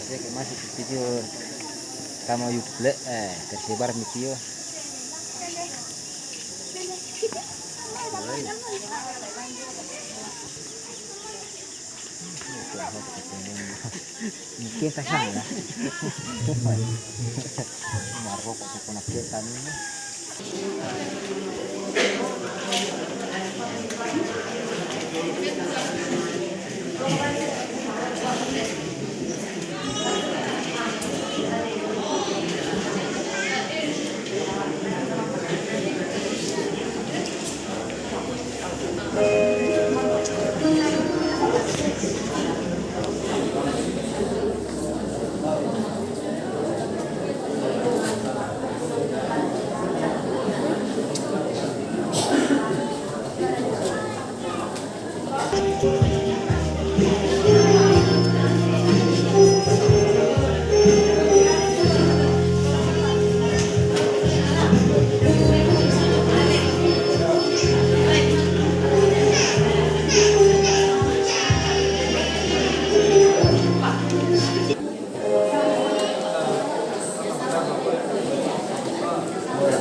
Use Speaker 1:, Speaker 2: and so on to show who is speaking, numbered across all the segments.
Speaker 1: Saya masih video kamu YouTube tersebar video. Mungkin tak salah. Marok atau penakitan ini.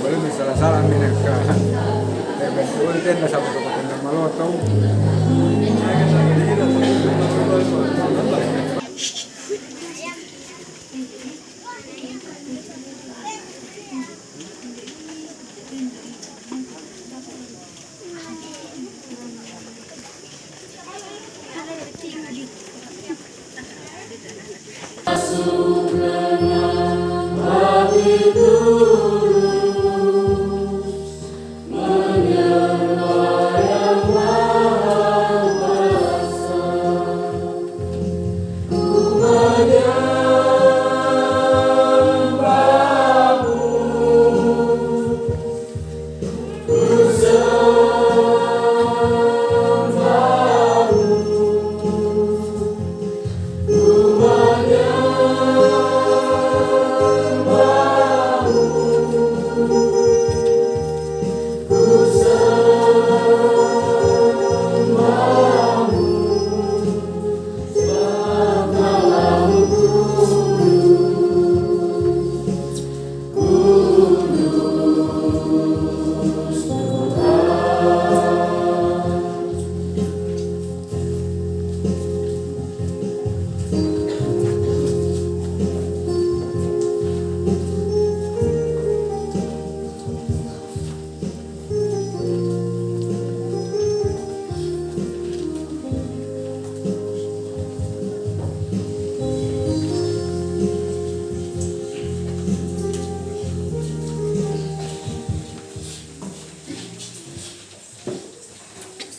Speaker 2: Belum salah-salah mineka. Eventual tenda sa pagkakutin ng malotong.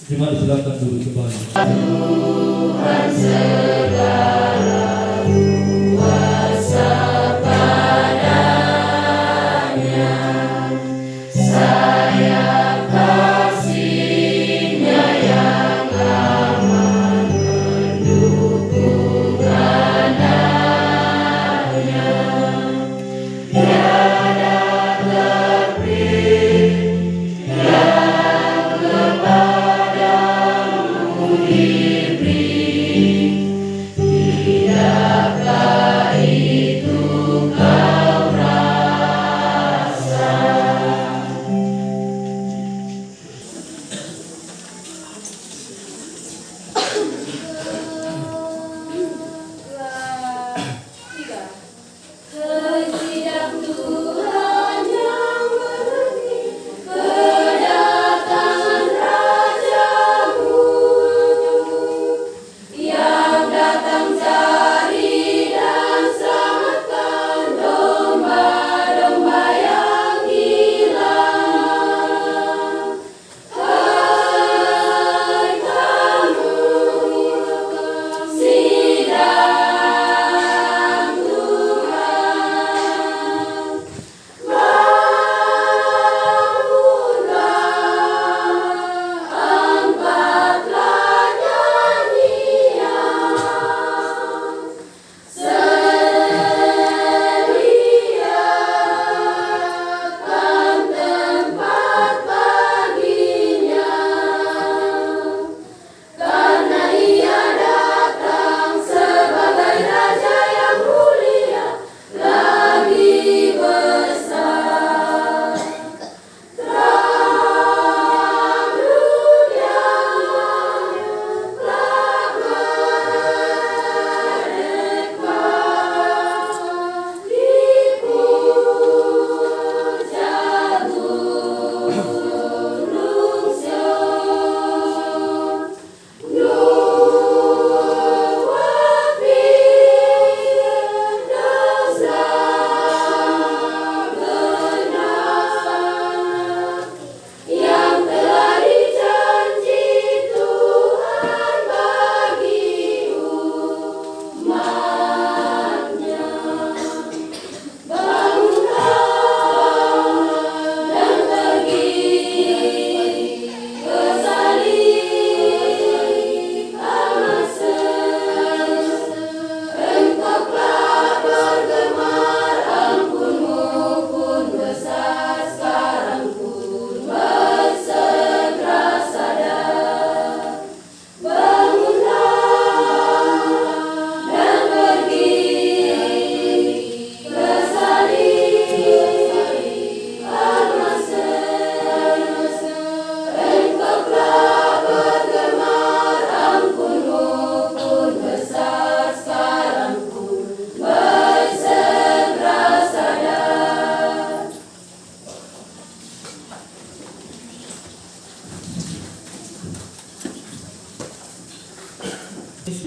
Speaker 3: Terima silakan dulu kembali.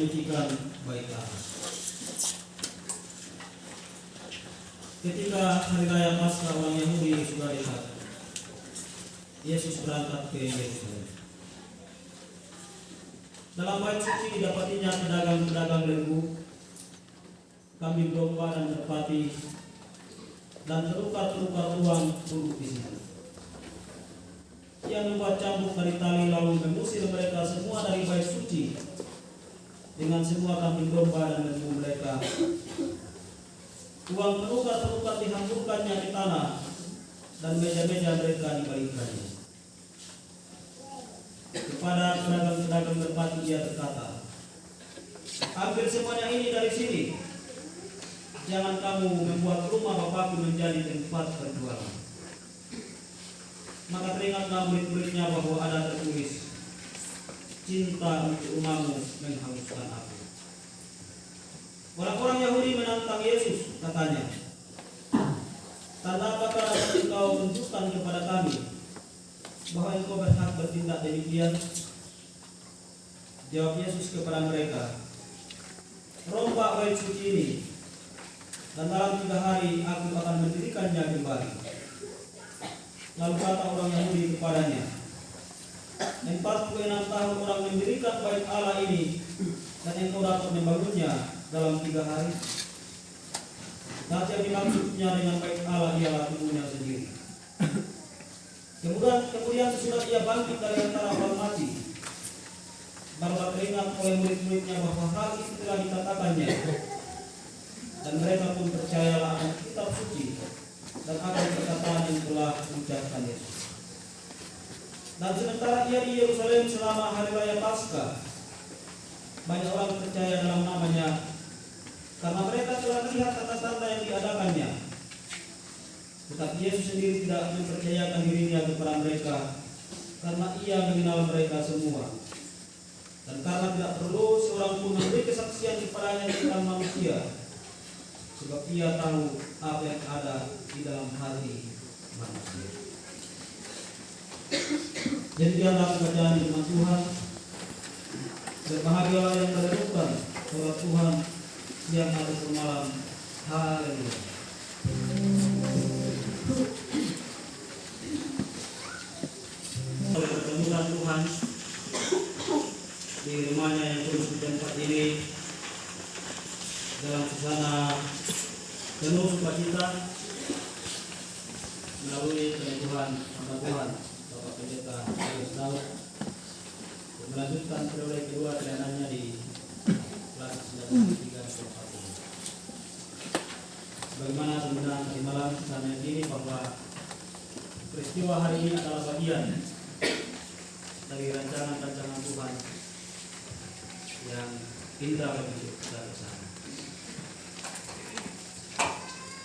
Speaker 4: menyucikan bait Allah. Ketika hari raya Paskah orang Yahudi sudah dekat, Yesus berangkat ke Yerusalem. Dalam bait suci didapatinya pedagang-pedagang lembu, kambing domba dan merpati, dan terukar-terukar uang duduk di situ. Ia membuat cambuk dari tali lalu mengusir mereka semua dari bait suci dengan semua kambing domba dan lembu mereka. Uang terukar-terukar dihamburkannya di tanah dan meja-meja mereka dibalikkannya. Kepada pedagang-pedagang merpati ia berkata, "Ambil semuanya ini dari sini. Jangan kamu membuat rumah Bapakku menjadi tempat perjualan." Maka teringatlah murid-muridnya bahwa ada tertulis, "Cinta untuk rumahmu menghanguskan aku." Orang-orang Yahudi menantang Yesus, katanya, "Tanda apakah dapat engkau tunjukkan kepada kami bahwa engkau berhak bertindak demikian?" Jawab Yesus kepada mereka, "Rombak bait suci ini, dan dalam 3 hari aku akan mendirikannya kembali." Lalu kata orang Yahudi kepadanya, 46 tahun orang mendirikan bait Allah ini, dan engkau dapat membangunnya dalam 3 hari? Nanti yang dimaksudnya dengan bait Allah ialah tubuhnya sendiri. Kemudian sesudah ia bangkit dari antara orang mati, barulah teringat oleh murid-muridnya bahwa hal itu telah dikatakannya, dan mereka pun percayalah akan kitab suci dan akan perkataan yang telah diucapkan Yesus. Dan sementara ia di Yerusalem selama hari raya Paskah, banyak orang percaya dalam namanya karena mereka telah melihat tanda-tanda yang diadakannya. Tetapi Yesus sendiri tidak mempercayakan dirinya kepada mereka karena ia mengenal mereka semua, dan karena tidak perlu seorang pun memberi kesaksian kepadanya tentang manusia, sebab ia tahu apa yang ada di dalam hati manusia. Jadi dianggap bacaan firman Tuhan. Berbahagialah yang merenungkan surat Tuhan siang atau malam. Haleluya. Pertemuan Tuhan di rumahnya yang kudus di tempat ini dalam suasana penuh sukacita melalui penyembuhan hamba Tuhan Bapak Pendeta Ayus Daud untuk melanjutkan periode kedua pelayanannya di kelas 1934 ini. Bagaimana pembinaan tadi malam kami yakini bahwa peristiwa hari ini adalah bagian dari rancangan-rancangan Tuhan yang indah bagi hidup kita bersama.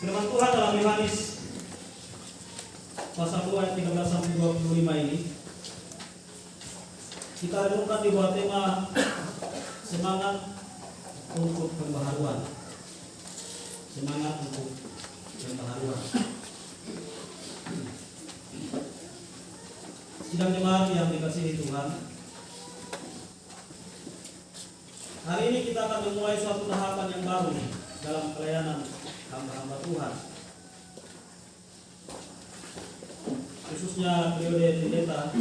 Speaker 4: Firman Tuhan dalam Yohanes pasal 2 ayat 13 sampai 25 ini kita renungkan di bawah tema semangat untuk pembaharuan. Semangat untuk pembaharuan. Sidang jemaat yang dikasihi Tuhan, hari ini kita akan memulai suatu tahapan yang baru dalam pelayanan hamba-hamba Tuhan, khususnya periode pendeta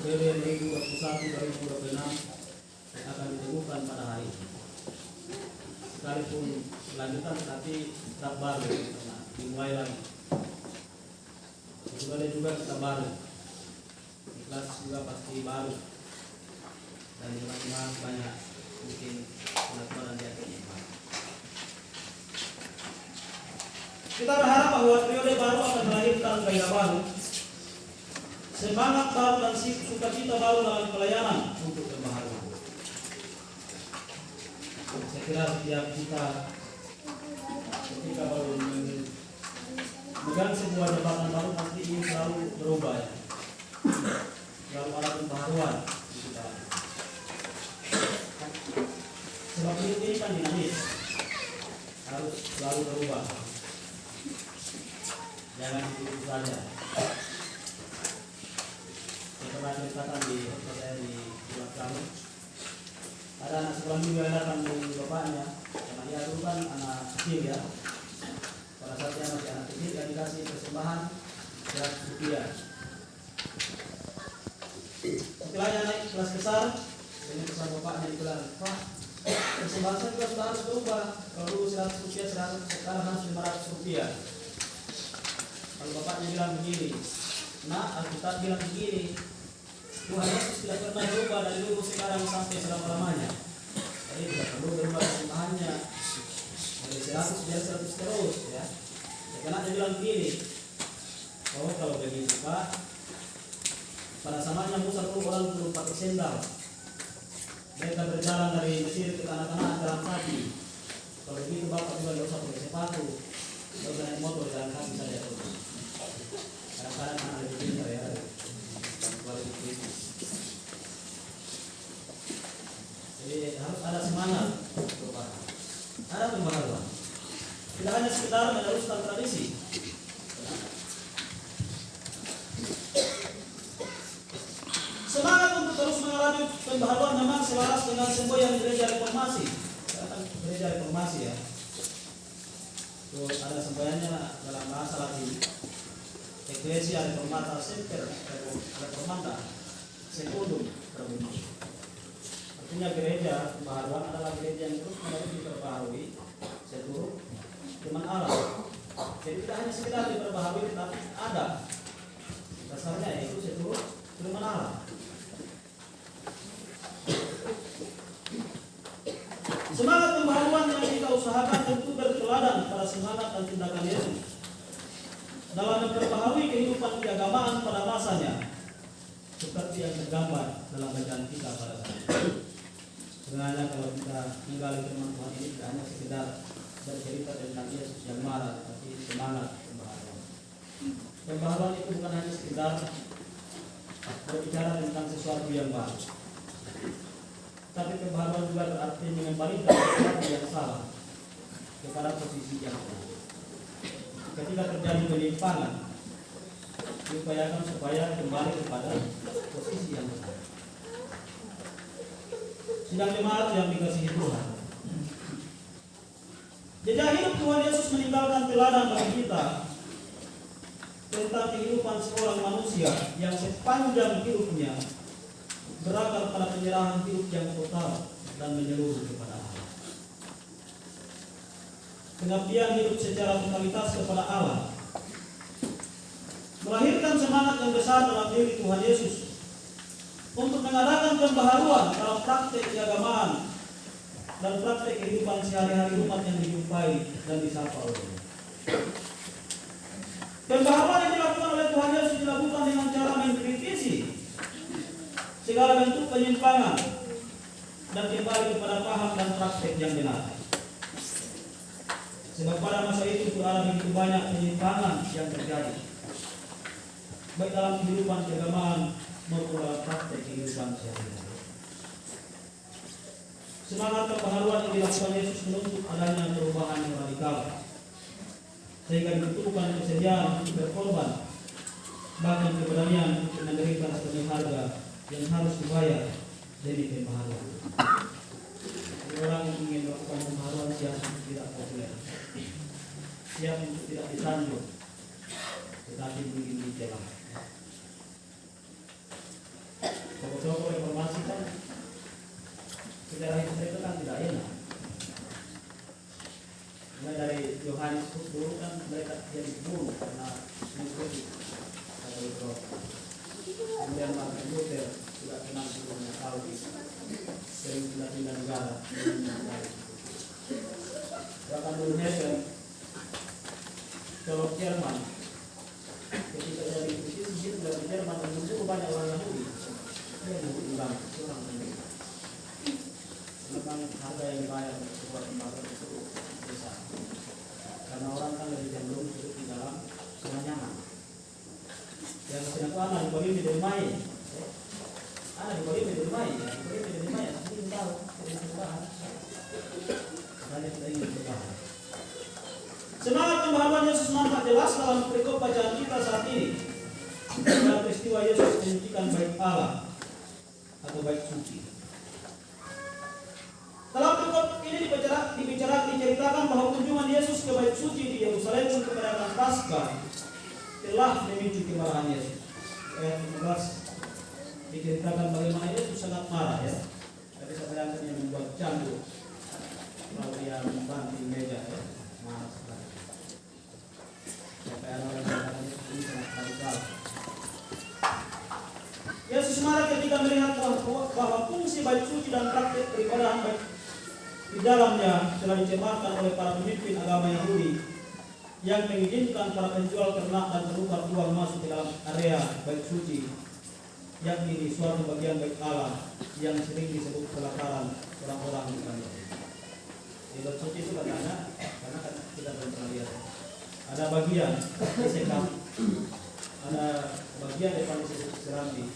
Speaker 4: periode 2021-2026 yang akan ditemukan pada hari ini. Sekalipun lanjutan tetapi tetap baru karena dimulai lagi. Juga ada juga kita baru. Kelas juga pasti baru. Dan teman-teman banyak mungkin pengetahuan dan diaturnya. Kita berharap bahwa periode baru akan melahirkan gairah baru, semangat baru dan sukacita baru dalam pelayanan untuk pembaharuan. Saya kira setiap kita ketika baru memegang sebuah jabatan baru pasti ingin selalu berubah, ya. Selalu ada pembaharuan di kita. Sebab hidup ini kan dinamis, harus selalu berubah. Jangan itu saja. Saya pernah ceritakan di hotel saya di bulan lalu. Ada anak sekolah minggu yang datang dari bapaknya, karena dia dulu kan anak kecil ya. Pada saat dia masih anak kecil, dia dikasih persembahan 100 rupiah. Setelah dia naik kelas besar, dengan pesan bapaknya dibilang, "Pak, persembahan saya juga sudah harus berubah. Kalau dulu 100 rupiah, sekarang harus 500 rupiah." Kalau bapaknya bilang begini, "Nah, Alkitab bilang begini, Tuhan Yesus tidak pernah berubah dari dulu sekarang sampai selama-lamanya. Jadi tidak perlu berubah persembahannya dari 100 biar 100 terus ya." Karena dia bilang begini, "Oh, kalau begitu Pak, pada zamannya Musa pun orang belum pakai sendal. Mereka berjalan dari Mesir ke tanah Kanaan dalam sapi. Kalau begitu Bapak juga tidak usah pakai sepatu, tidak usah naik motor, jalan kaki saja terus." Kadang-kadang anak lebih pintar ya, lebih kritis. Jadi harus ada semangat perubahan, ada pembaharuan. Tidak hanya sekedar meneruskan tradisi. Semangat untuk terus mengalami pembaharuan memang selaras dengan semboyan gereja reformasi. Katakan gereja reformasi ya. Terus ada semboyannya dalam bahasa Latin. Ecclesia Reformata Semper Reformanda Secundum Terbentuk. Artinya gereja pembaharuan adalah gereja yang terus menerus diperbaharui seturut firman Allah. Jadi tidak hanya sekedar diperbaharui, tetapi ada dasarnya, yaitu seturut firman Allah. Semangat pembaharuan yang kita usahakan tentu berteladan pada semangat dan tindakan Yesus dalam memperbaharui kehidupan keagamaan pada masanya, seperti yang tergambar dalam bacaan kita pada saat ini. Sebenarnya kalau kita menggali firman Tuhan ini tidak hanya sekedar bercerita tentang Yesus yang marah, tetapi semangat pembaharuan. Pembaharuan itu bukan hanya sekedar berbicara tentang sesuatu yang baru, tapi pembaharuan juga berarti mengembalikan sesuatu yang salah kepada posisi yang benar. Ketika terjadi penyimpangan, diupayakan supaya kembali kepada posisi yang benar. Sidang jemaat yang dikasihi Tuhan, jejak hidup Tuhan Yesus meninggalkan teladan bagi kita tentang kehidupan seorang manusia yang sepanjang hidupnya berakar pada penyerahan hidup yang total dan menyeluruh kepada Allah. Pengabdian hidup secara totalitas kepada Allah melahirkan semangat yang besar dalam diri Tuhan Yesus untuk mengadakan pembaharuan dalam praktek keagamaan dan praktek kehidupan sehari-hari umat yang dijumpai dan disapa olehnya. Pembaharuan yang dilakukan oleh Tuhan Yesus dilakukan dengan cara mengkritisi segala bentuk penyimpangan dan kembali kepada paham dan praktek yang benar. Sebab pada masa itu telah begitu banyak penyimpangan yang terjadi, baik dalam kehidupan keagamaan maupun dalam praktek kehidupan sehari-hari. Semangat pembaharuan yang dilakukan Yesus menuntut adanya perubahan yang radikal, sehingga dibutuhkan kesediaan untuk berkorban, bahkan keberanian untuk menderita setengah harga yang harus dibayar demi pembaharuan. Orang yang ingin melakukan pembaharuan siap untuk tidak populer, siap untuk tidak disanjung, tetapi ingin dicela. Tokoh-tokoh reformasi kan sejarah hidup mereka kan tidak enak. Mulai dari Yohanes dulu kan mereka jadi dibunuh karena mengikuti kata kemudian Martin Luther tidak kenal sebelumnya Calvin, sering pindah-pindah negara. Bahkan dulu Hegel, kalau Jerman, ketika jadi posisi dari Jerman membunuh banyak orang Yahudi, dia diulang orang Yahudi. Memang harga yang dibayar untuk sebuah tembaga itu besar, karena orang kan lebih cenderung hidup di dalam zona nyaman. Yang sedang anak di Bali di rumah ini, anak di Bali di rumah ini, tapi tahu tidak perubahan. Karena kita ingin perubahan. Semangat pembaharuan Yesus nampak jelas dalam perikop bacaan kita saat ini. Dalam peristiwa Yesus menunjukkan baik Allah atau baik suci. diceritakan bahwa kunjungan Yesus ke bait suci di Yerusalem untuk merayakan Paskah telah memicu kemarahan Yesus. Ayat 15 diceritakan bagaimana Yesus sangat marah ya. Tapi saya bayangkan yang membuat candu, lalu yang membanting meja ya, marah sekali. Sampai ada orang yang mengatakan Yesus ini sangat radikal. Yesus marah ketika melihat bahwa fungsi bait suci dan praktik peribadahan baik di dalamnya telah dicemarkan oleh para pemimpin agama Yahudi yang mengizinkan para penjual ternak dan penukar uang masuk ke dalam area bait suci, yakni di suatu bagian bait Allah yang sering disebut pelataran orang-orang di sana. Di bait suci itu katanya, karena kan kita belum pernah lihat, ada bagian disekam, ada bagian depan disebut serambi,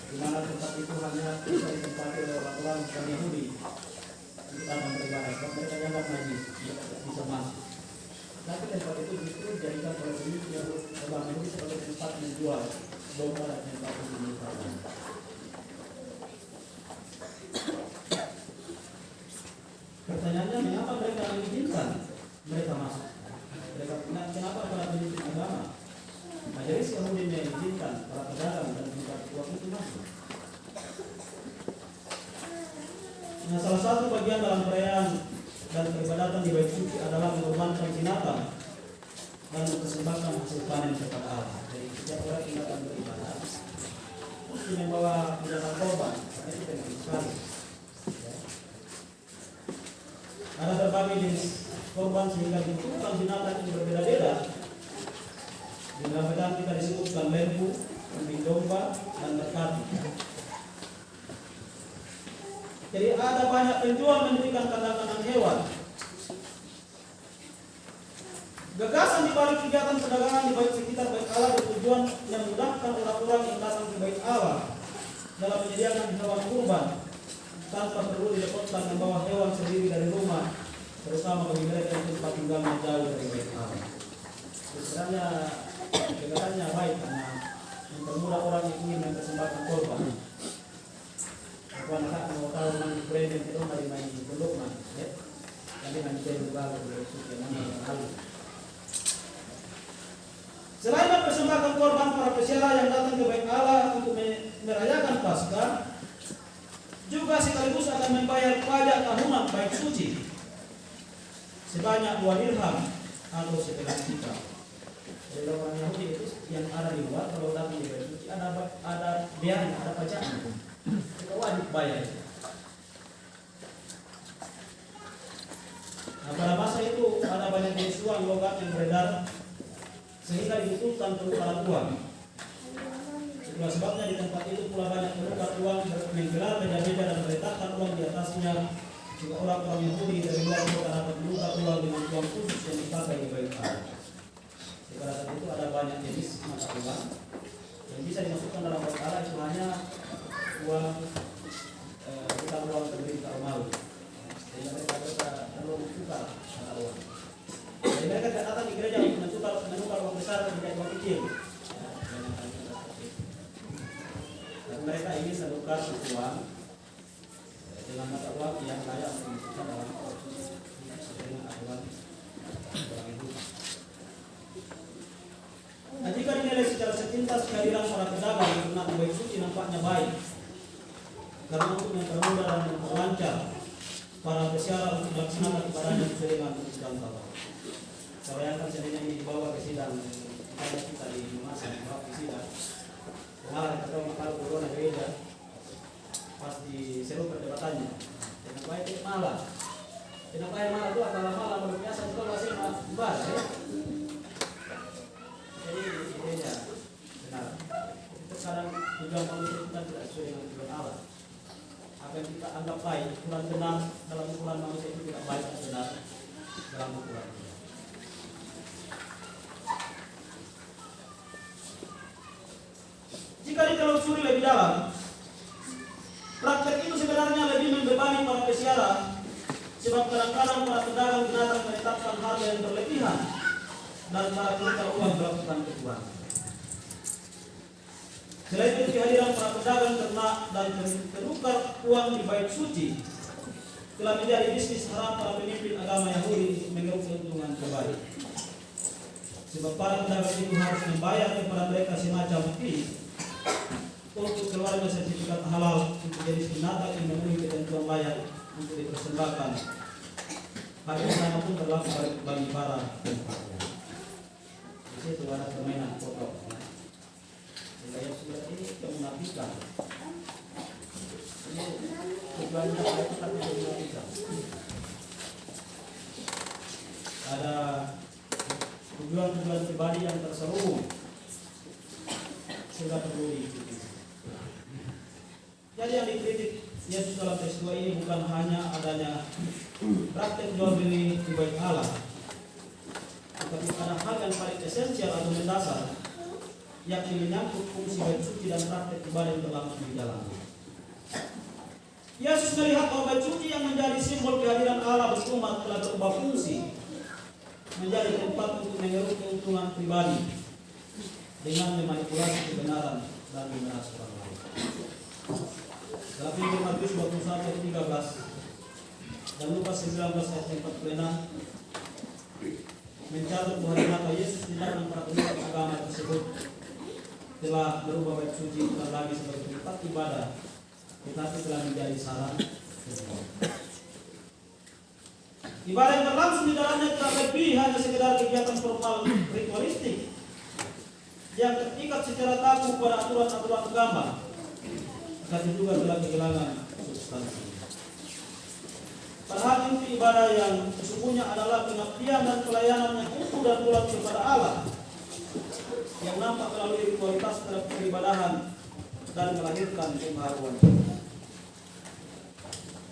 Speaker 4: di mana tempat itu hanya bisa ditempati oleh orang-orang bukan Yahudi kita beribadah, sebab mereka dianggap najis, tidak bisa masuk. Tapi tempat itu justru dijadikan oleh pemimpin agama Yahudi sebagai tempat menjual domba dan tempat untuk menyimpan. Pertanyaannya, mengapa mereka mengizinkan mereka masuk? Kenapa para pemimpin agama, majelis Yahudi mengizinkan para pedagang dan tempat uang itu masuk? Nah, salah satu bagian dalam perayaan dan peribadatan di bait suci adalah mengorbankan binatang dan mempersembahkan hasil panen kepada Allah. Jadi setiap orang yang akan beribadah mesti membawa binatang korban. Itu penting sekali. Ya. Ada berbagai jenis korban sehingga dibutuhkan binatang yang berbeda-beda. Di dalam Medan kita disebutkan lembu, kambing domba, dan merpati. Jadi ada banyak penjual mendirikan kandang-kandang hewan. Gagasan di balik kegiatan perdagangan di bait sekitar bait Allah bertujuan yang memudahkan orang-orang yang datang ke bait Allah dalam menyediakan hewan kurban tanpa perlu direpotkan membawa hewan sendiri dari rumah, terutama bagi mereka yang tempat tinggalnya jauh dari bait Allah. Sebenarnya gagasannya baik karena mempermudah orang yang ingin mempersembahkan korban. Anak mau tahu mana brand yang itu dari main di pondok mana, ya? Tapi nanti saya berbagai dari suku yang mana yang lalu. Selain mempersembahkan korban para peziarah yang datang ke bait Allah untuk merayakan Paskah, juga sekaligus akan membayar pajak tahunan bait suci sebanyak 2 dirham atau setengah juta. Jadi orang Yahudi itu yang ada di luar kalau datang di bait suci ada biaya, ada pajaknya. Kita wajib bayar. Nah, pada masa itu ada banyak jenis uang logam yang beredar sehingga dibutuhkan penukaran uang. Itulah sebabnya di tempat itu pula banyak penukar uang menggelar meja-meja dan meletakkan uang di atasnya. Juga orang-orang Yahudi dari luar kota dapat menukar uang dengan uang khusus yang dipakai di bait Allah. Pada saat itu ada banyak jenis mata uang yang bisa dimasukkan dalam bait Allah, itu hanya uang kita uang terdiri tak malu. Jadi mereka perlu menukar mata uang. Jadi mereka tidak datang di gereja untuk menukar uang besar menjadi uang kecil. Dan mereka ingin menukar uang dengan mata uang yang layak untuk dimasukkan dalam dengan aturan orang itu. Nah, jika dinilai secara sepintas kehadiran para pedagang yang pernah bait suci nampaknya baik, karena untuk mempermudah dan memperlancar para peziarah untuk melaksanakan ibadahnya sesuai dengan sidang Allah. Saya akan sebenarnya ini dibawa ke sidang kita di masa dibawa ke sidang. Kemarin kita kalau corona gereja pas diseru perdebatannya, kenapa itu malah? Kenapa yang malah itu adalah malah berbiasa itu masih ibadah ya? Jadi idenya benar. Sekarang tujuan manusia kita tidak sesuai dengan tujuan Allah. Apa yang kita anggap baik, ukuran benar dalam ukuran manusia itu tidak baik dan benar dalam ukuran. Jika ditelusuri lebih dalam, praktek itu sebenarnya lebih membebani para peziarah, sebab kadang-kadang para pedagang binatang menetapkan harga yang berlebihan dan para penukar uang melakukan kecurangan. Selain itu kehadiran para pedagang ternak dan penukar uang di bait suci telah menjadi bisnis haram para pemimpin agama Yahudi untuk mengeruk keuntungan pribadi. Sebab para pedagang itu harus membayar kepada mereka semacam fee untuk keluarnya sertifikat halal untuk jenis binatang yang memenuhi ketentuan layak untuk dipersembahkan. Hal yang sama pun berlaku bagi para tempatnya. Di situ ada permainan foto. Saya sudah ini kemunafikan. Ini tujuannya apa itu kan kemunafikan. Ada tujuan-tujuan pribadi yang terselubung sehingga perlu diikuti. Jadi yang dikritik Yesus dalam peristiwa ini bukan hanya adanya praktek jual beli di bait Allah, tetapi ada hal yang paling esensial atau mendasar, yakni menyangkut fungsi bait suci dan praktek ibadah yang berlangsung di dalamnya. Yesus melihat bahwa bait suci yang menjadi simbol kehadiran Allah berumat telah berubah fungsi menjadi tempat untuk mengeruk keuntungan pribadi dengan memanipulasi kebenaran dan memeras orang lain. Dalam Injil Matius 21 ayat 13 dan Lukas 19 ayat 46 mencatat bahwa mata Yesus di dalam para pemimpin agama tersebut telah berubah bait suci bukan lagi sebagai tempat ibadah, tetapi telah menjadi sarana ibadah yang berlangsung di dalamnya tidak lebih hanya sekedar kegiatan formal ritualistik yang terikat secara kaku pada aturan-aturan agama, tetapi juga telah kehilangan substansi. Padahal inti ibadah yang sesungguhnya adalah pengabdian dan pelayanan yang utuh dan bulat kepada Allah, yang nampak melalui ritualitas terhadap peribadahan dan melahirkan pembaharuan.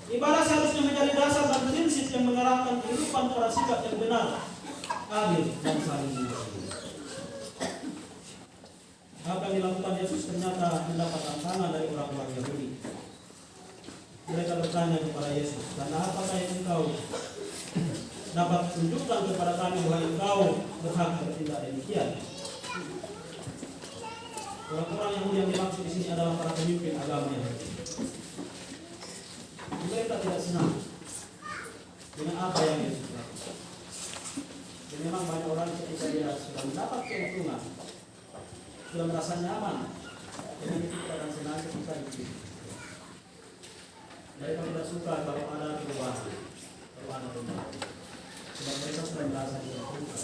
Speaker 4: Ibadah seharusnya menjadi dasar dan prinsip yang mengarahkan kehidupan pada sikap yang benar, adil, dan saling mengasihi. Apa yang dilakukan Yesus ternyata mendapat tantangan dari orang-orang Yahudi. Mereka bertanya kepada Yesus, "Karena apakah yang engkau dapat tunjukkan kepada kami bahwa engkau berhak bertindak demikian?" Orang-orang Yahudi yang dimaksud di sini adalah para pemimpin agama Yahudi. Mereka tidak senang dengan apa yang Yesus lakukan. Dan memang banyak orang ketika dia sudah mendapat keuntungan, sudah merasa nyaman, jadi itu akan senang ketika itu. Mereka tidak suka kalau ada perubahan, kalau ada perubahan, sebab mereka sudah merasa diuntungkan.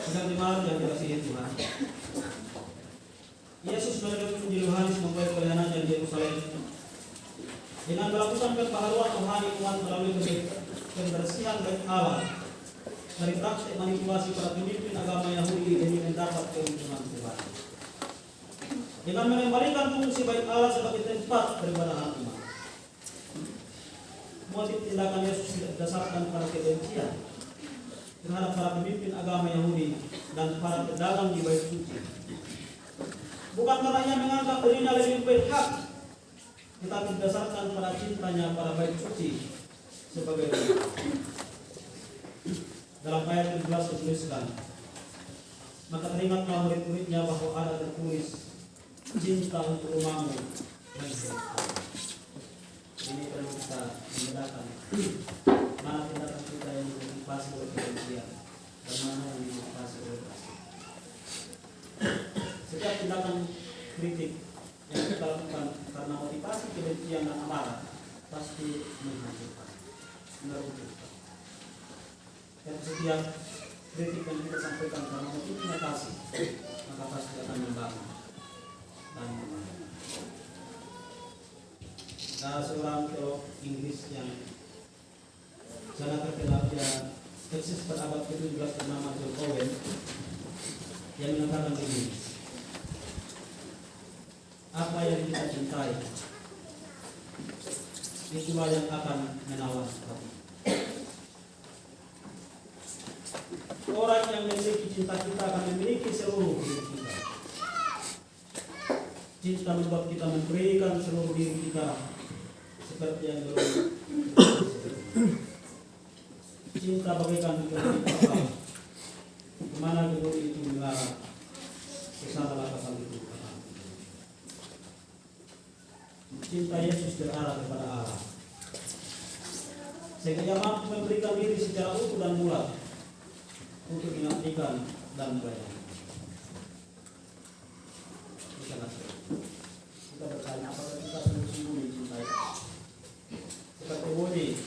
Speaker 4: Sedang dimana yang dikasihi Tuhan, Yesus melalui Injil Yohanes memulai pelayanannya di Yerusalem dengan melakukan pembaharuan rohani umat melalui pembersihan bait Allah dari praktek manipulasi para pemimpin agama Yahudi demi mendapat keuntungan pribadi, dengan mengembalikan fungsi bait Allah sebagai tempat peribadahan umat. Motif tindakan Yesus tidak didasarkan pada kebencian terhadap para pemimpin agama Yahudi dan para pedagang di bait suci, bukan karena ia menganggap dirinya lebih berhak, tetapi berdasarkan pada cintanya pada bait suci sebagai rumah. Dalam ayat 17 dituliskan, "Maka teringatlah murid-muridnya bahwa ada tertulis, cinta untuk rumahmu dan Kristus." Ini perlu kita membedakan mana tindakan kita yang dimotivasi oleh kebencian dan mana yang dimotivasi oleh kasih. Setiap tindakan kritik yang kita lakukan karena motivasi kebencian dan amarah pasti menghancurkan, merugikan. Dan setiap kritik yang kita sampaikan karena motifnya kasih, maka pasti akan membangun dan membangun. Ada seorang teolog Inggris yang sangat terkenal, dia eksis pada abad ke-17 bernama John Owen, yang mengatakan begini, "Apa yang kita cintai, itulah yang akan menawan hati. Orang yang memiliki cinta kita akan memiliki seluruh diri kita. Cinta membuat kita memberikan seluruh diri kita seperti yang dulu. Cinta bagaikan keduri kapal, kemana keduri itu mengarah, bersama kekal itu. Cinta Yesus terarah kepada Allah, sehingga ia mampu memberikan diri secara utuh dan bulat untuk dinantikan dan melayani. Kita bertanya, apakah kita sungguh-sungguh mencintai? Seperti bunyi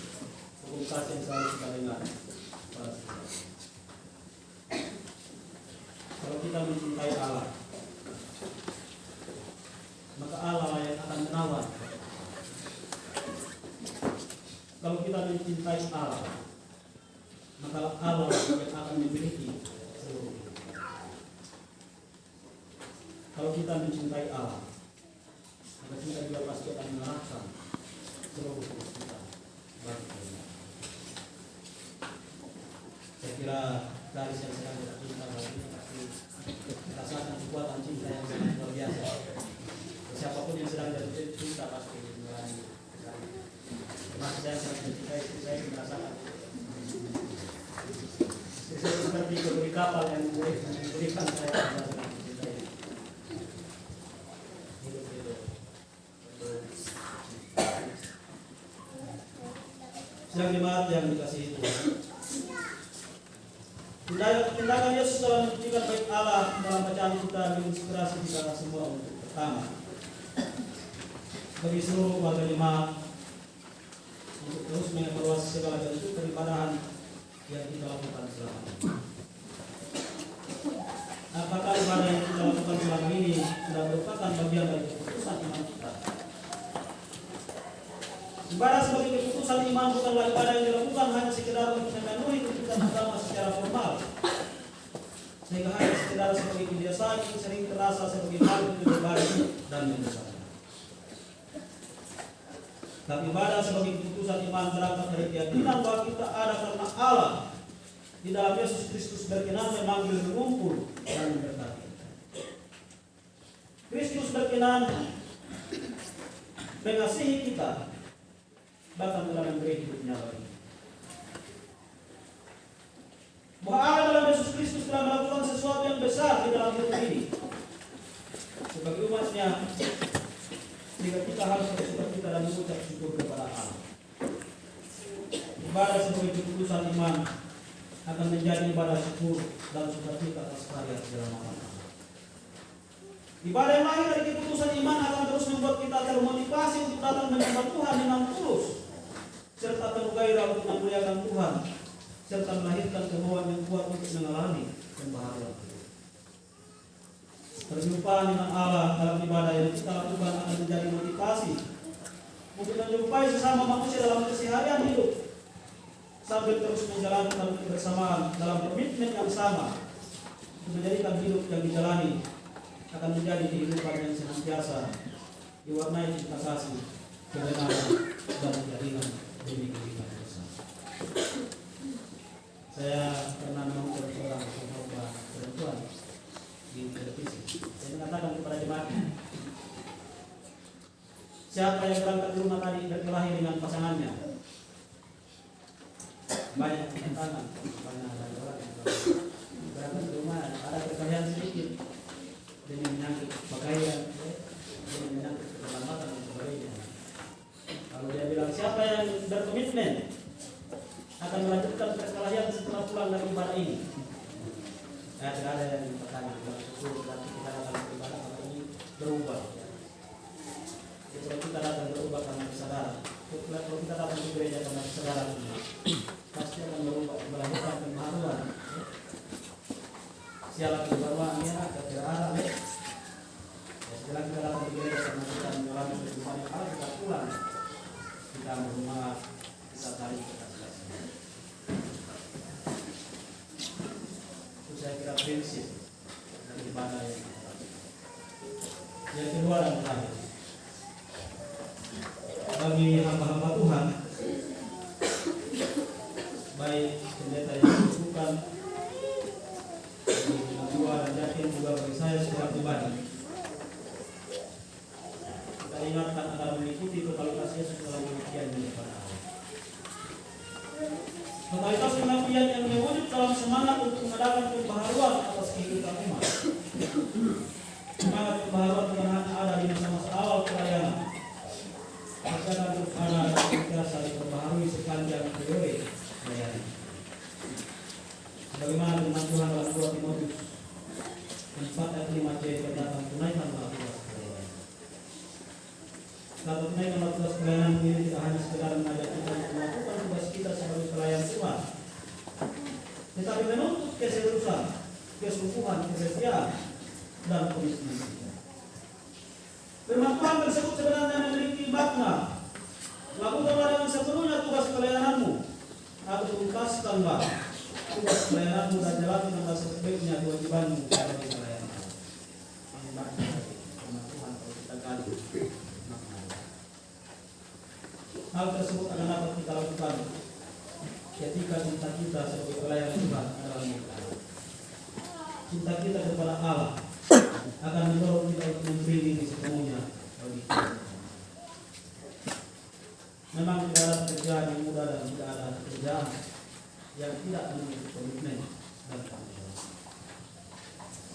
Speaker 4: hukum kasih yang selalu kita dengar pada kita. Kalau kita mencintai Allah, maka Allah yang akan menawar. Kalau kita mencintai Allah, maka Allah yang akan memiliki seluruhnya. Kalau kita mencintai Allah, maka kita juga pasti akan mengarahkan seluruh hidup kita bagi Dia. Saya kira garis yang sedang kita cinta hari ini pasti merasakan kekuatan cinta yang sangat luar biasa. Siapapun yang sedang jatuh cinta pasti mengalami. Termasuk saya sangat mencintai istri saya, merasakan. Istri saya seperti keburi kapal yang memberikan saya sedang mencintai. Sedang jemaat yang dikasihi Tuhan, tindakan Yesus dalam menunjukkan baik Allah dalam bacaan kita menginspirasi kita semua untuk pertama, bagi seluruh warga jemaat untuk terus mengevaluasi segala bentuk peribadahan yang kita lakukan selama ini. Apakah ibadah yang kita lakukan selama ini sudah merupakan bagian dari keputusan iman kita? Ibadah sebagai keputusan iman bukanlah ibadah yang dilakukan hanya sekedar untuk memenuhi tuntutan agama secara formal, sehingga hanya sekedar sebagai kebiasaan yang sering terasa sebagai hal yang berbagi dan mendesak. Dan ibadah sebagai keputusan iman berangkat dari keyakinan bahwa kita ada karena Allah di dalam Yesus Kristus berkenan memanggil, mengumpul dan memberkati. Kristus berkenan mengasihi kita, bahkan telah memberi hidupnya bagi kita. Bahwa Allah dalam Yesus Kristus telah melakukan sesuatu yang besar di dalam hidup ini sebagai umatnya, sehingga kita harus bersyukur kita dan mengucap syukur kepada Allah. Ibadah sebagai keputusan iman akan menjadi ibadah syukur dan sukacita atas karya segala macam. Ibadah yang lahir dari keputusan iman akan terus membuat kita termotivasi untuk datang menyembah Tuhan dengan tulus, serta penuh gairah untuk memuliakan Tuhan, serta melahirkan kemauan yang kuat untuk mengalami pembaharuan. Perjumpaan dengan Allah dalam ibadah yang kita lakukan akan menjadi motivasi untuk menjumpai sesama manusia dalam keseharian hidup, sambil terus menjalankan kebersamaan dalam komitmen yang sama untuk menjadikan hidup yang dijalani akan menjadi kehidupan yang senantiasa diwarnai cinta kasih, kebenaran, dan keadilan demi kehidupan bersama. Saya pernah menonton seorang pengkhotbah perempuan di televisi. Saya mengatakan kepada jemaat, siapa yang berangkat ke rumah tadi berkelahi dengan pasangannya? Banyak tantangan, banyak orang yang berangkat ke rumah ada perkelahian sedikit demi menyangkut pakaian, demi menyangkut keselamatan dan sebagainya. Kalau dia bilang siapa yang berkomitmen akan melanjutkan perkelahian setelah pulang dari ibadah ini, tidak ada yang bertanya. Berarti kita datang ke ibadah kali ini berubah. Kalau kita datang berubah karena kesadaran, kalau kita datang ke gereja karena kesadaran, pasti akan berubah, melahirkan pembaharuan. Siapa pembaharuannya akan terarah. Setelah kita datang ke gereja karena kita mengalami kehidupan yang kalau kita pulang, kita berumah, kita tarik ke atas. Itu saya kira prinsip dari ibadah yang kita lakukan. Yang kedua dan terakhir, bagi hamba-hamba Tuhan, baik pendeta yang dibutuhkan, bagi dan yakin juga bagi saya secara pribadi, kita ingatkan agar mengikuti totalitas Yesus dalam pengabdiannya kepada Allah. Totalitas pengabdian yang mewujud dalam semangat untuk mengadakan pembaharuan atas kehidupan umat. semangat pembaharuan yang ada di masa-masa awal pelayanan akan terus ada dan senantiasa diperbaharui sepanjang periode pelayanan. Bagaimana dengan Tuhan dalam 2 Timotius 4:5c berkata, tunaikanlah tugas pelayanan. Kata tunaikanlah tugas pelayanan ini tidak hanya sekedar mengajak kita untuk melakukan tugas kita sebagai pelayan Tuhan, tetapi menuntut keseriusan, kesungguhan, kesetiaan, dan komitmen kita. Firman Tuhan tersebut sebenarnya memiliki makna. Lakukanlah dengan sepenuhnya tugas pelayananmu, atau tuntaskanlah tugas pelayananmu dan jalankan dengan sebaiknya kewajibanmu sebagai pelayan Allah. Ini makna dari firman Tuhan kalau kita gali maknanya. Hal tersebut akan dapat kita lakukan ketika cinta kita sebagai pelayan Tuhan adalah milik Allah. Cinta kita kepada Allah akan mendorong kita untuk memberi diri sepenuhnya bagi Tuhan. Memang tidak ada pekerjaan yang mudah dan tidak ada pekerjaan yang tidak memiliki komitmen dan tanggung jawab.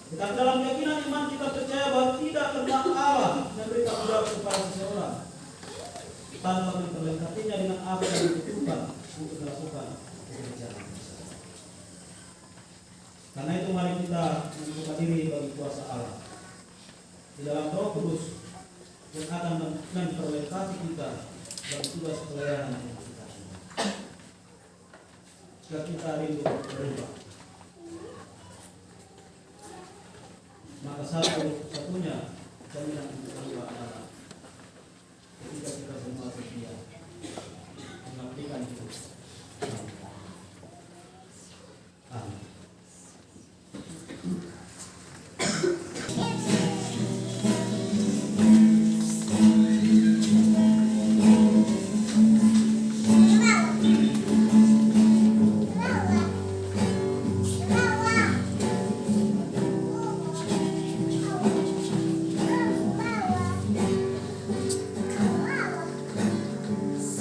Speaker 4: Tetapi dalam keyakinan iman kita percaya bahwa tidak pernah Allah memberi tanggung jawab kepada seseorang tanpa memperlengkapinya dengan apa yang dibutuhkan untuk melakukan pekerjaan. Karena itu mari kita membuka diri bagi kuasa Allah di dalam Roh Kudus yang akan memperlengkapi kita bagi tugas pelayanan yang kita punya. Jika kita rindu berubah, maka satu-satunya jaminan untuk berubah adalah ketika kita semua setia mengabdikan hidup. Amin.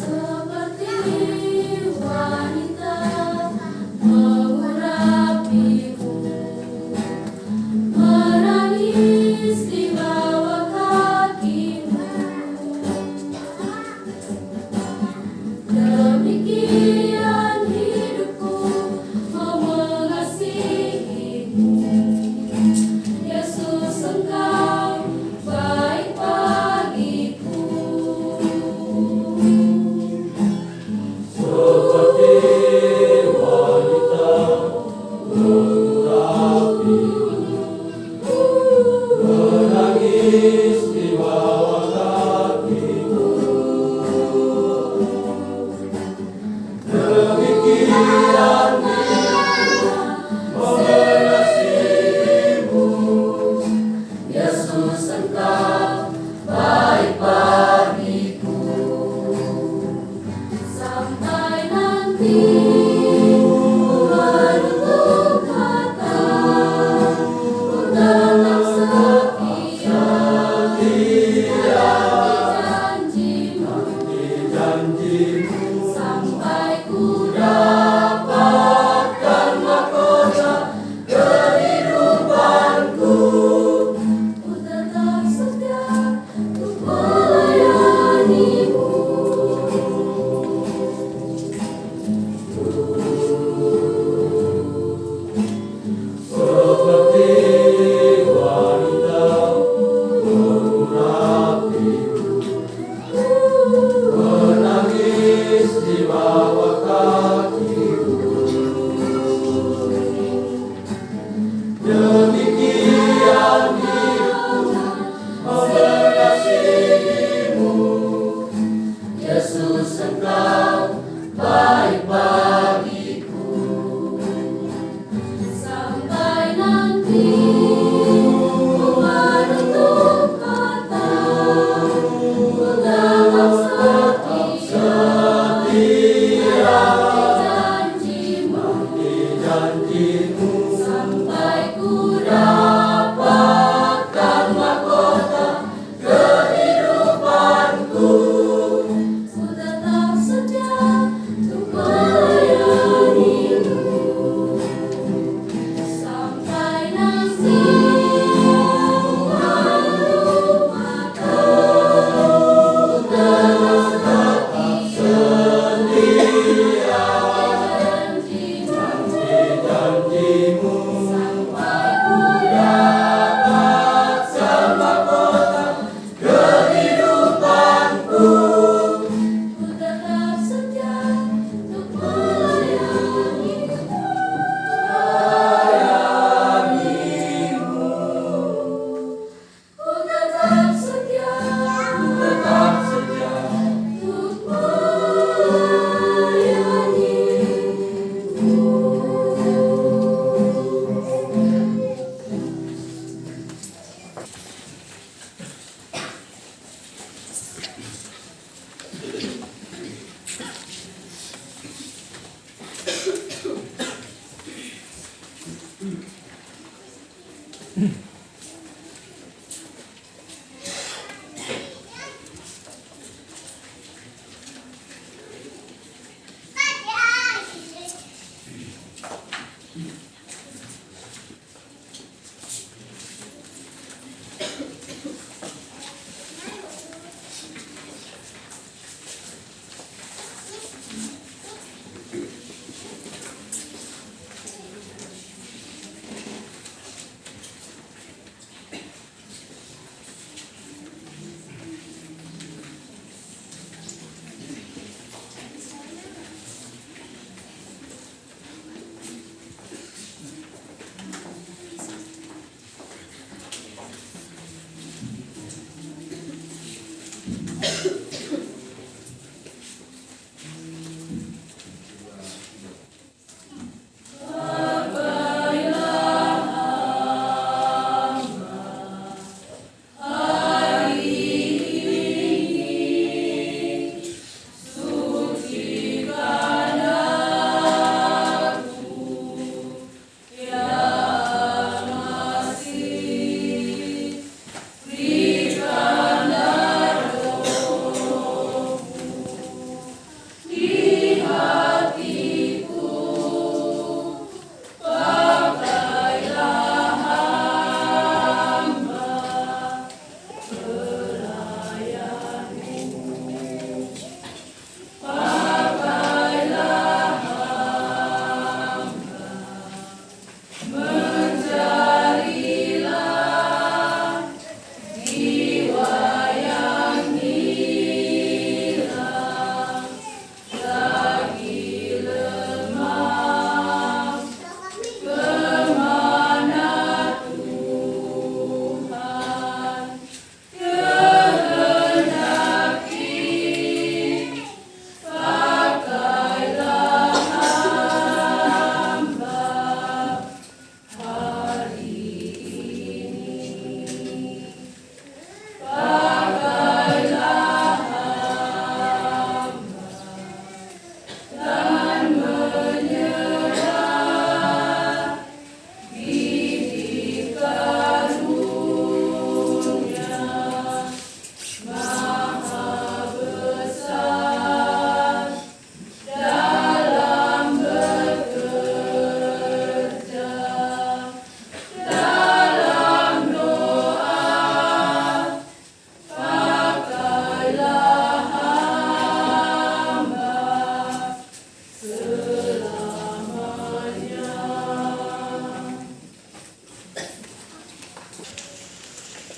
Speaker 5: Seperti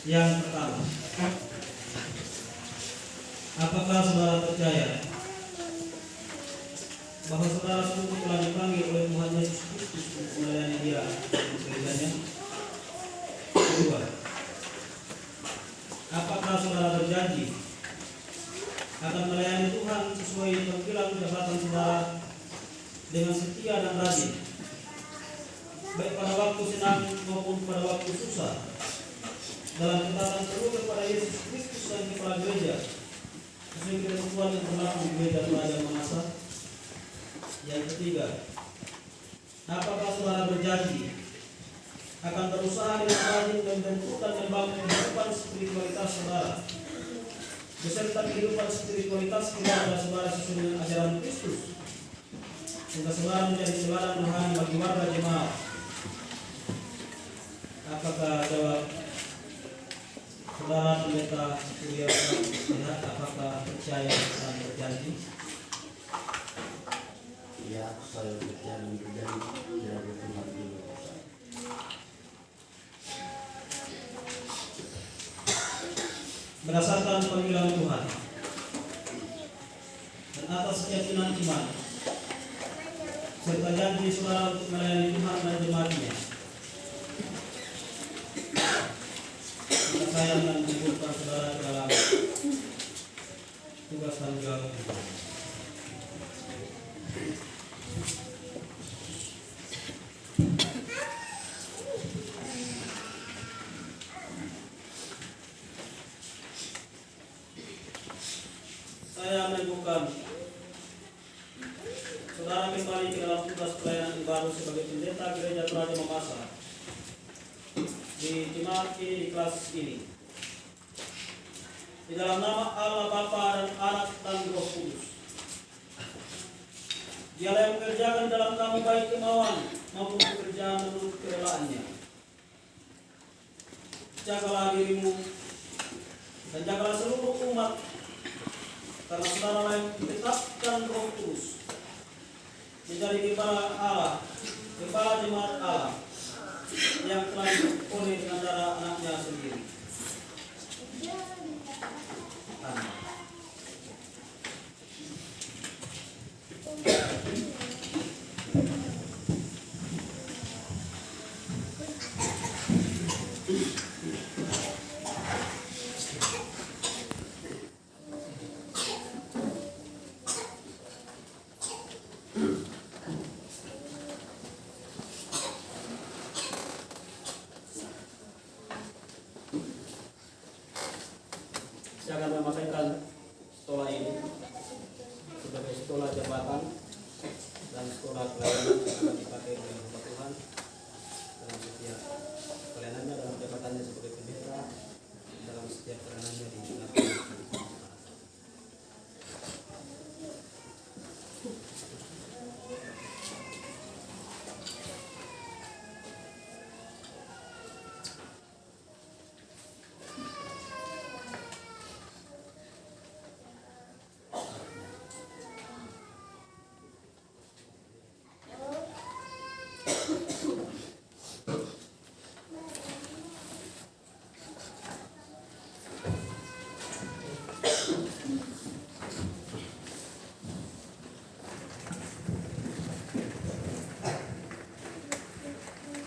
Speaker 4: Yang pertama, apakah saudara percaya bahwa saudara sungguh telah dipanggil oleh Tuhan Yesus Kristus untuk melayani Dia di gerejanya? Kedua, apakah saudara berjanji akan melayani Tuhan sesuai panggilan jabatan saudara dengan setia dan rajin, baik pada waktu senang maupun pada waktu susah, dalam ketaatan seru kepada Yesus Kristus dan kepala gereja, sesuai ketentuan yang berlaku di gereja Pelayan Manasa? Yang ketiga, apakah saudara berjanji akan berusaha dengan rajin membentuk dan membangun kehidupan spiritualitas saudara beserta kehidupan spiritualitas keluarga saudara sesuai dengan ajaran Kristus, sehingga saudara menjadi teladan rohani bagi warga jemaat? Apakah jawab saudara pendeta Surya Sehat, apakah percaya dan berjanji?
Speaker 5: Ya, saya percaya dan berjanji tidak bertempat di luar.
Speaker 4: Berdasarkan panggilan Tuhan dan atas keyakinan iman serta janji saudara untuk melayani Tuhan dan jemaatnya, maka saya akan mengumpulkan saudara ke dalam tugas tanggung jawab ini. Saya meneguhkan saudara kembali ke dalam tugas pelayanan yang baru sebagai pendeta gereja Pelayan Mamasa di jemaat ini, di kelas ini, di dalam nama Allah Bapa dan Anak dan Roh Kudus. Dialah yang mengerjakan dalam kamu baik kemauan maupun pekerjaan menurut kerelaannya. Jagalah dirimu dan jagalah seluruh umat, karena saudara yang ditetapkan Roh Kudus menjadi gembala Allah, gembala jemaat Allah yang telah dipilih dengan darah anaknya sendiri. Amin. Saya akan memakaikan sekolah ini sebagai sekolah jabatan dan sekolah pelayanan yang akan dipakai oleh hamba Tuhan dalam setiap pelayanannya, dalam jabatannya sebagai pendeta, dalam setiap pelayanannya di jemaat.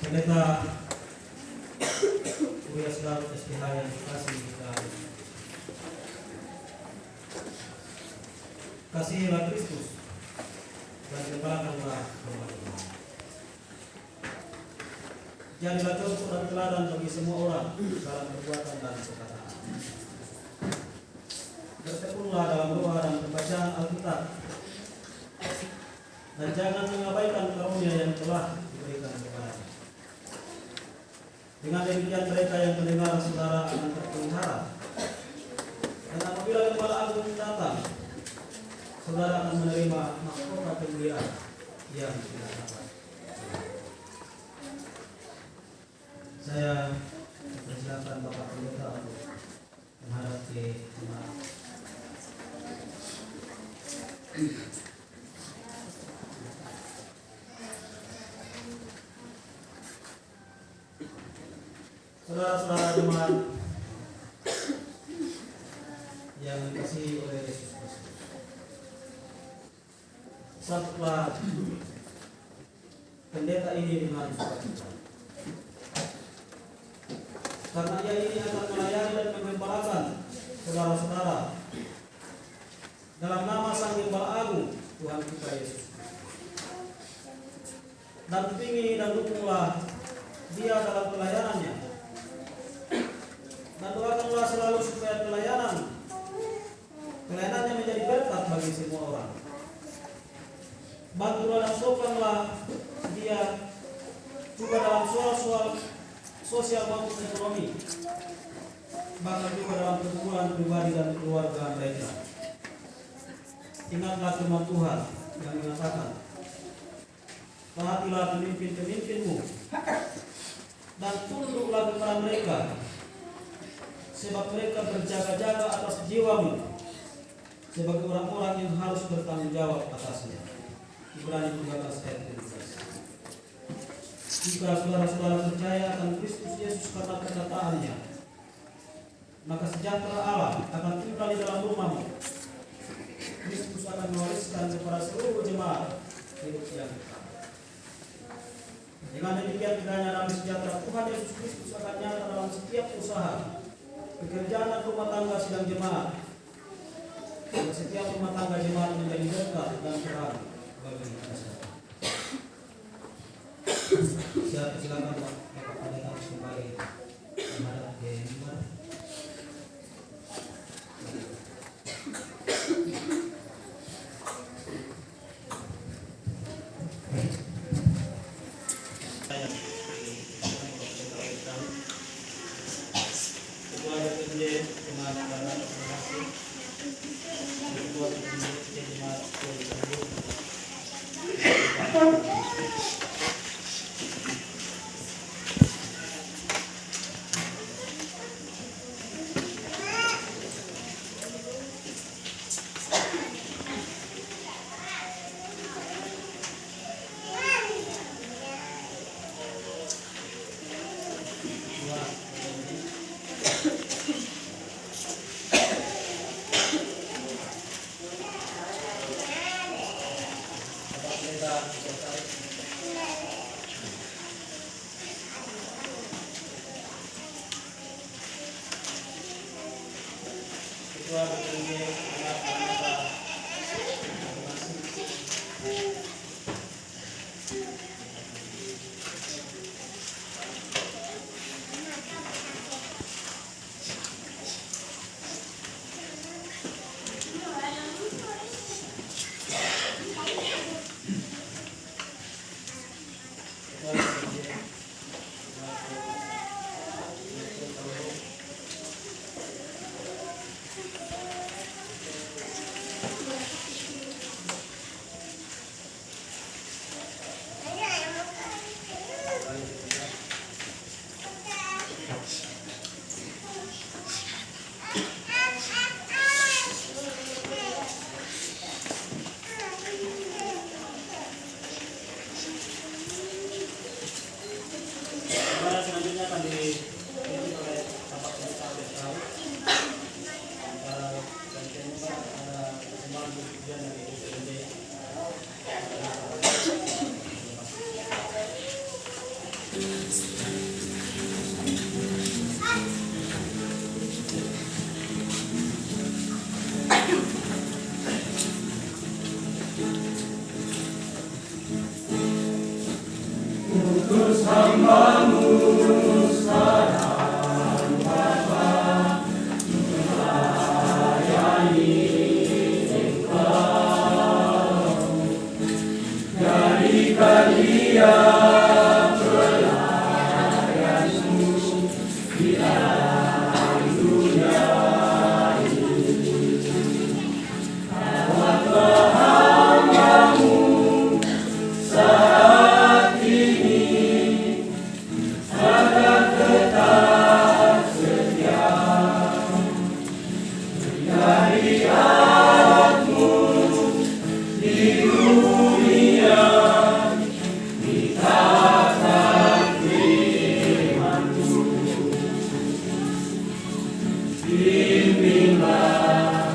Speaker 4: Pendeta Surya Sehat SPH yang dikasih kita kasihilah Kristus dan gembalakanlah umat Tuhan. Jadilah contoh dan teladan bagi semua orang dalam perbuatan dan perkataan. Bertekunlah dalam doa dan pembacaan Alkitab, dan jangan mengabaikan karunia yang telah diberikan kepada. Dengan demikian mereka yang mendengar saudara akan terpelihara, dan apabila Gembala Agung datang, saudara akan menerima mahkota kemuliaan yang tidak dapat. Saya persilakan Bapak Pendeta untuk menghadap ke jemaat. Saudara-saudara jemaat yang dikasihi oleh Yesus Kristus. Satulah pendeta ini dengan sukacita. Karena ia ini akan melayani dan menggembalakan saudara-saudara dalam nama Sang Gembala Agung Tuhan kita Yesus. Dampingi dan dukunglah dia dalam pelayanannya, dan doakanlah selalu supaya pelayanannya menjadi berkat bagi semua orang. Bantulah dan sokonglah dia juga dalam soal-soal sosial maupun ekonomi, bahkan juga dalam kebutuhan pribadi dan keluarga mereka. Ingatlah firman Tuhan yang mengatakan, perhatilah pemimpin-pemimpinmu dan tunduklah kepada mereka, sebab mereka berjaga-jaga atas jiwamu sebagai orang-orang yang harus bertanggung jawab atasnya. Ibrani 13 ayat 13. Jika saudara-saudara percaya akan Kristus Yesus karena perkataannya, maka sejahtera Allah akan tinggal di dalam rumahmu. Kristus akan mewariskan kepada seluruh jemaat hidup yang kekal. Dengan demikian kiranya damai sejahtera Tuhan Yesus Kristus akan nyata dalam setiap usaha, pekerjaan dan rumah tangga sidang jemaat, dan setiap rumah tangga jemaat menjadi berkat dan terang bagi kita semua. Silakan Bapak Pendeta kembali menghadap ke mimbar.
Speaker 6: Bimbinglah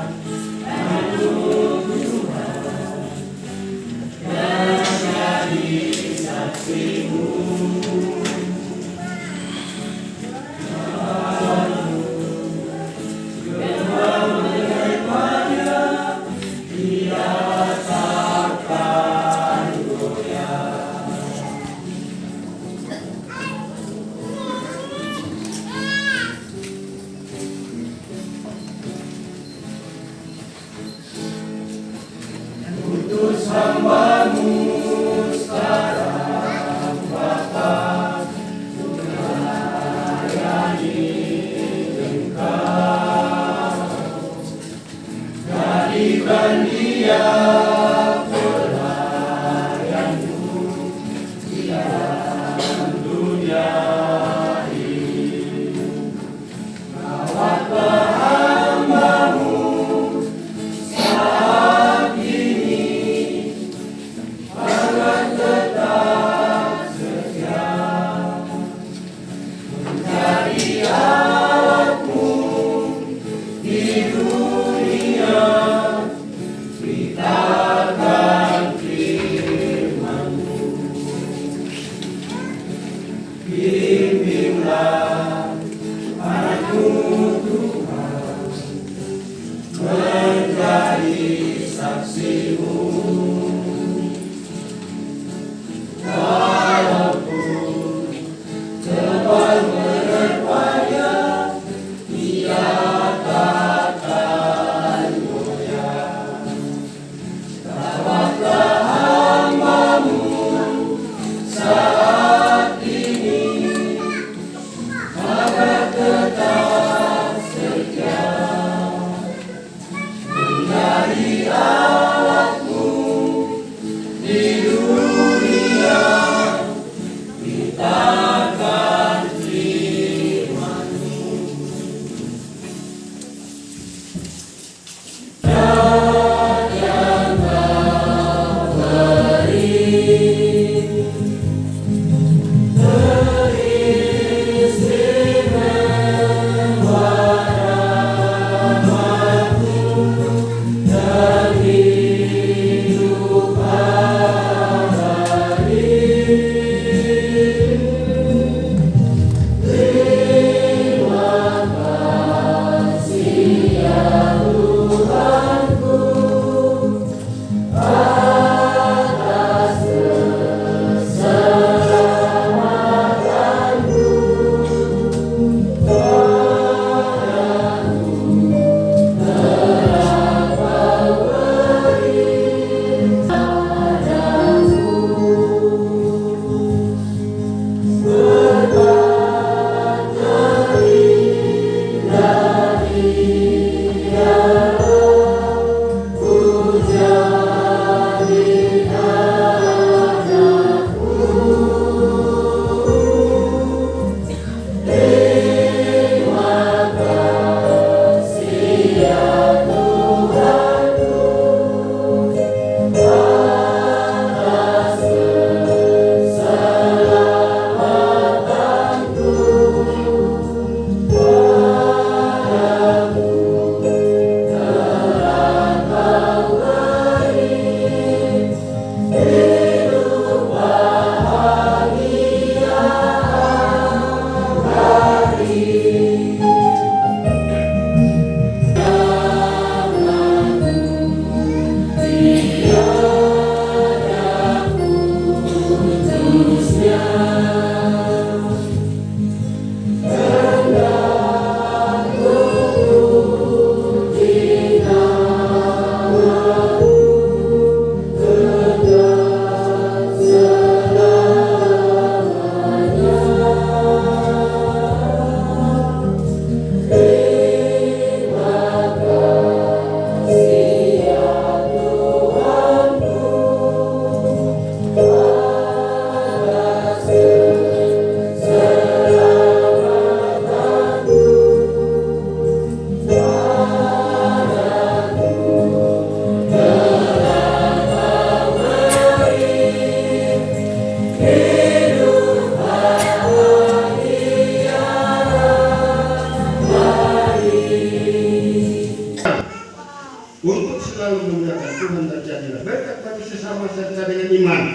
Speaker 6: Untuk selalu memuliakan Tuhan terjadilah berkat bagi sesama serta dengan iman.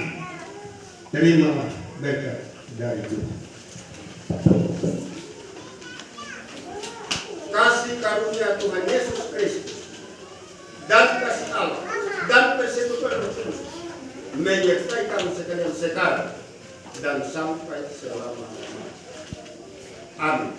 Speaker 6: Terimalah berkat dari Tuhan. Kasih karunia Tuhan Yesus Kristus dan kasih Allah dan persekutuan Roh Kudus menyertai kamu sekalian sekarang dan sampai selama-lamanya. Amin.